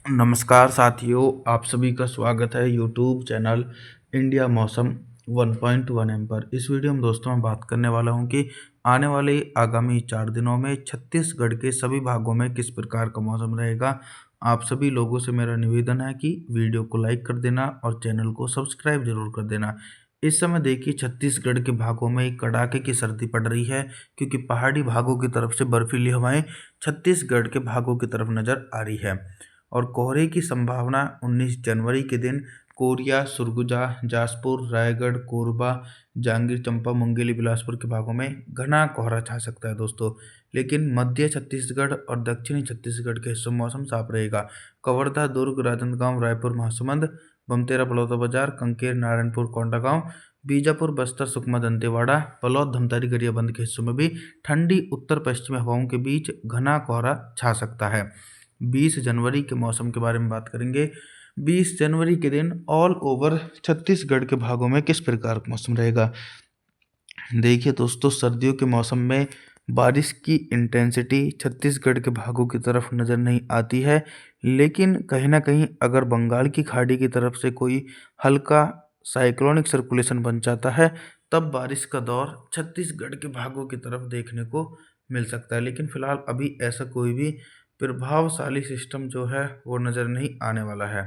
नमस्कार साथियों, आप सभी का स्वागत है यूट्यूब चैनल इंडिया मौसम 1.1 एम पर। इस वीडियो में दोस्तों मैं बात करने वाला हूं कि आने वाले आगामी 4 दिनों में छत्तीसगढ़ के सभी भागों में किस प्रकार का मौसम रहेगा। आप सभी लोगों से मेरा निवेदन है कि वीडियो को लाइक कर देना और चैनल को सब्सक्राइब जरूर कर देना। इस समय देखिए छत्तीसगढ़ के भागों में कड़ाके की सर्दी पड़ रही है, क्योंकि पहाड़ी भागों की तरफ से बर्फीली हवाएं छत्तीसगढ़ के भागों की तरफ नजर आ रही है। और कोहरे की संभावना 19 जनवरी के दिन कोरिया, सुरगुजा, जासपुर, रायगढ़, कोरबा, जांजगीर चांपा, मुंगेली, बिलासपुर के भागों में घना कोहरा छा सकता है दोस्तों। लेकिन मध्य छत्तीसगढ़ और दक्षिणी छत्तीसगढ़ के हिस्सों में मौसम साफ रहेगा। कवर्धा, दुर्ग, राजनांदगांव, रायपुर, महासमुंद, बमतेरा, बलौदाबाजार, कंकेर, नारायणपुर, कोंडागांव, बीजापुर, बस्तर, सुकमा, दंतेवाड़ा, पलौद, धमतारी, गरियाबंद के हिस्सों में भी ठंडी उत्तर पश्चिमी हवाओं के बीच घना कोहरा छा सकता है। 20 जनवरी के मौसम के बारे में बात करेंगे। 20 जनवरी के दिन ऑल ओवर छत्तीसगढ़ के भागों में किस प्रकार का मौसम रहेगा। देखिए दोस्तों, सर्दियों के मौसम में बारिश की इंटेंसिटी छत्तीसगढ़ के भागों की तरफ नज़र नहीं आती है, लेकिन कहीं ना कहीं अगर बंगाल की खाड़ी की तरफ से कोई हल्का साइक्लोनिक सर्कुलेशन बन जाता है, तब बारिश का दौर छत्तीसगढ़ के भागों की तरफ देखने को मिल सकता है। लेकिन फिलहाल अभी ऐसा कोई भी प्रभावशाली सिस्टम जो है वो नज़र नहीं आने वाला है।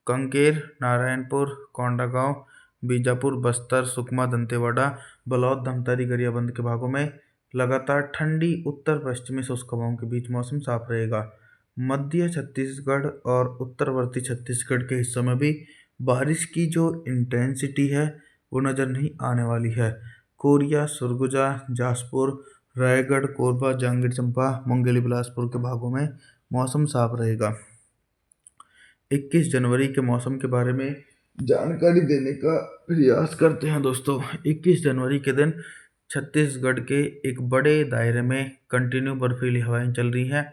कंकेर, नारायणपुर, कोंडागांव, बीजापुर, बस्तर, सुकमा, दंतेवाड़ा, बलौद, धमतारी, गरियाबंद के भागों में लगातार ठंडी उत्तर पश्चिमी शुष्क हवाओं के बीच मौसम साफ रहेगा। मध्य छत्तीसगढ़ और उत्तरवर्ती छत्तीसगढ़ के हिस्सों में भी बारिश की जो इंटेंसिटी है वो नज़र नहीं आने वाली है। कोरिया, सुरगुजा, जासपुर, रायगढ़, कोरबा, जांजगीर चांपा, मुंगेली, बिलासपुर के भागों में मौसम साफ रहेगा। 21 जनवरी के मौसम के बारे में जानकारी देने का प्रयास करते हैं दोस्तों। 21 जनवरी के दिन छत्तीसगढ़ के एक बड़े दायरे में कंटिन्यू बर्फीली हवाएं चल रही हैं,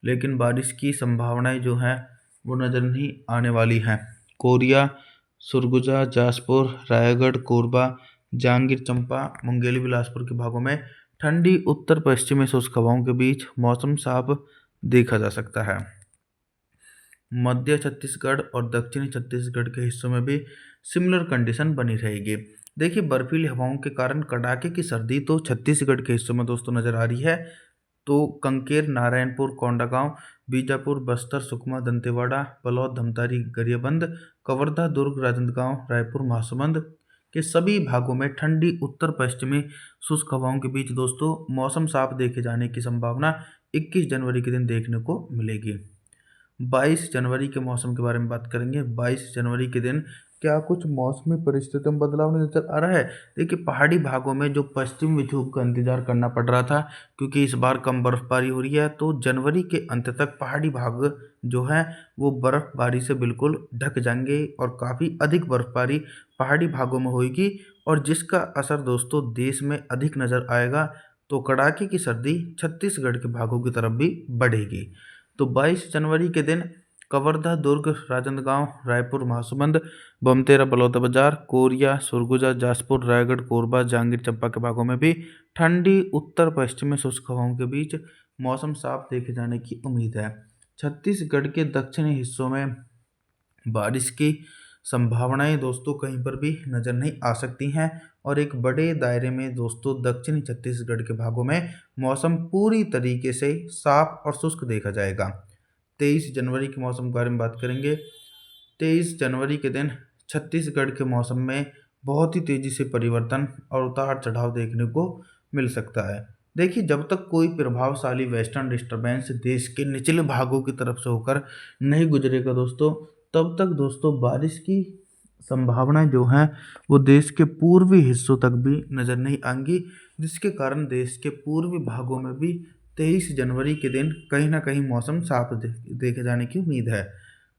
लेकिन बारिश की संभावनाएं जो हैं वो नज़र नहीं आने वाली हैं। कोरिया, सुरगुजा, जासपुर, रायगढ़, कोरबा, जांजगीर चांपा, मुंगेली, बिलासपुर के भागों में ठंडी उत्तर पश्चिमी शुष्क हवाओं के बीच मौसम साफ देखा जा सकता है। मध्य छत्तीसगढ़ और दक्षिणी छत्तीसगढ़ के हिस्सों में भी सिमिलर कंडीशन बनी रहेगी। देखिए, बर्फीली हवाओं के कारण कड़ाके की सर्दी तो छत्तीसगढ़ के हिस्सों में दोस्तों नज़र आ रही है। तो कंकेर, नारायणपुर, कोंडागांव, बीजापुर, बस्तर, सुकमा, दंतेवाड़ा, पलौद, धमतारी, गरियाबंद, कवर्धा, दुर्ग, राजनांदगांव, रायपुर, महासमुंद के सभी भागों में ठंडी उत्तर पश्चिमी शुष्क हवाओं के बीच दोस्तों मौसम साफ देखे जाने की संभावना 21 जनवरी के दिन देखने को मिलेगी। 22 जनवरी के मौसम के बारे में बात करेंगे। 22 जनवरी के दिन क्या कुछ मौसमी परिस्थितियों में बदलाव नजर आ रहा है। देखिए, पहाड़ी भागों में जो पश्चिम विक्षोभ का इंतजार करना पड़ रहा था, क्योंकि इस बार कम बर्फबारी हो रही है, तो जनवरी के अंत तक पहाड़ी भाग जो है वो बर्फबारी से बिल्कुल ढक जाएंगे और काफ़ी अधिक बर्फबारी पहाड़ी भागों में होगी, और जिसका असर दोस्तों देश में अधिक नज़र आएगा। तो कड़ाके की सर्दी छत्तीसगढ़ के भागों की तरफ भी बढ़ेगी। तो 22 जनवरी के दिन कवर्धा, दुर्ग, राजनांदगांव, रायपुर, महासमुंद, बमतेरा, बलौदाबाजार, कोरिया, सुरगुजा, जासपुर, रायगढ़, कोरबा, जांजगीर चांपा के भागों में भी ठंडी उत्तर पश्चिमी शुष्क हवाओं के बीच मौसम साफ देखे जाने की उम्मीद है। छत्तीसगढ़ के दक्षिणी हिस्सों में बारिश की संभावनाएं दोस्तों कहीं पर भी नज़र नहीं आ सकती हैं, और एक बड़े दायरे में दोस्तों दक्षिणी छत्तीसगढ़ के भागों में मौसम पूरी तरीके से साफ और शुष्क देखा जाएगा। 23 जनवरी के मौसम के बारे में बात करेंगे। 23 जनवरी के दिन छत्तीसगढ़ के मौसम में बहुत ही तेज़ी से परिवर्तन और उतार चढ़ाव देखने को मिल सकता है। देखिए, जब तक कोई प्रभावशाली वेस्टर्न डिस्टर्बेंस देश के निचले भागों की तरफ से होकर नहीं गुजरेगा दोस्तों, तब तक दोस्तों बारिश की संभावनाएं जो हैं वो देश के पूर्वी हिस्सों तक भी नज़र नहीं आएंगी, जिसके कारण देश के पूर्वी भागों में भी 23 जनवरी के दिन कहीं ना कहीं मौसम साफ देखे जाने की उम्मीद है।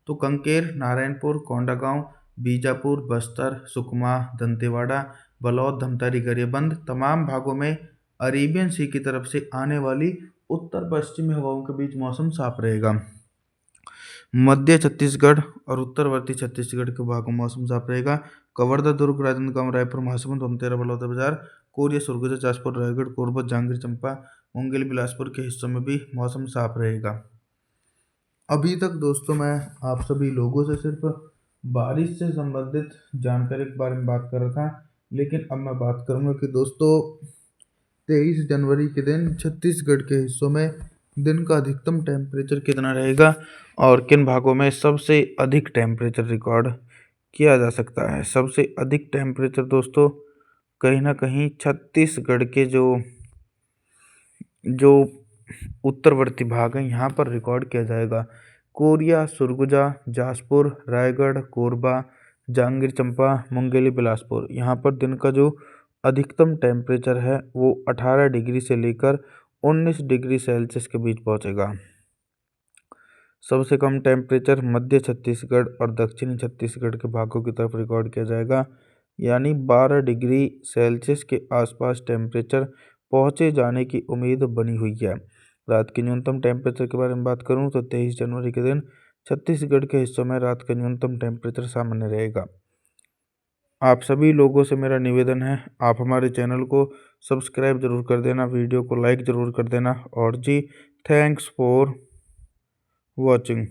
तो कंकेर, नारायणपुर, कोंडागांव, बीजापुर, बस्तर, सुकमा, दंतेवाड़ा, बलौद, धमतारी, गरियाबंद तमाम भागों में अरेबियन सी की तरफ से आने वाली उत्तर पश्चिमी हवाओं के बीच मौसम साफ रहेगा। मध्य छत्तीसगढ़ और उत्तरवर्ती छत्तीसगढ़ के भागों में मौसम साफ रहेगा। कवर्धा, दुर्ग, राजनांदगांव, रायपुर, महासमुंद, बमतेरा, बलौदाबाजार, कोरिया, सुरगुजा, जासपुर, रायगढ़, कोरबा, जांजगीर चांपा, मुंगेली, बिलासपुर के हिस्सों में भी मौसम साफ रहेगा। अभी तक दोस्तों मैं आप सभी लोगों से सिर्फ बारिश से संबंधित जानकारी के बारे में बात कर रहा था, लेकिन अब मैं बात करूंगा कि दोस्तों 23 जनवरी के दिन छत्तीसगढ़ के हिस्सों में दिन का अधिकतम टेम्परेचर कितना रहेगा और किन भागों में सबसे अधिक टेम्परेचर रिकॉर्ड किया जा सकता है। सबसे अधिक टेम्परेचर दोस्तों कहीं ना कहीं छत्तीसगढ़ के जो जो उत्तरवर्ती भाग हैं यहाँ पर रिकॉर्ड किया जाएगा। कोरिया, सरगुजा, जाजपुर, रायगढ़, कोरबा, जांजगीर चांपा, मुंगेली, बिलासपुर, यहाँ पर दिन का जो अधिकतम टेम्परेचर है वो 18 डिग्री से लेकर 19 डिग्री सेल्सियस के बीच पहुँचेगा। सबसे कम टेम्परेचर मध्य छत्तीसगढ़ और दक्षिणी छत्तीसगढ़ के भागों की तरफ रिकॉर्ड किया जाएगा, यानी 12 डिग्री सेल्सियस के आसपास टेम्परेचर पहुंचे जाने की उम्मीद बनी हुई है। रात की न्यूनतम टेम्परेचर के बारे में बात करूं तो 23 जनवरी के दिन छत्तीसगढ़ के हिस्सों में रात का न्यूनतम टेम्परेचर सामान्य रहेगा। आप सभी लोगों से मेरा निवेदन है, आप हमारे चैनल को सब्सक्राइब जरूर कर देना, वीडियो को लाइक ज़रूर कर देना। और जी, थैंक्स फॉर वॉचिंग।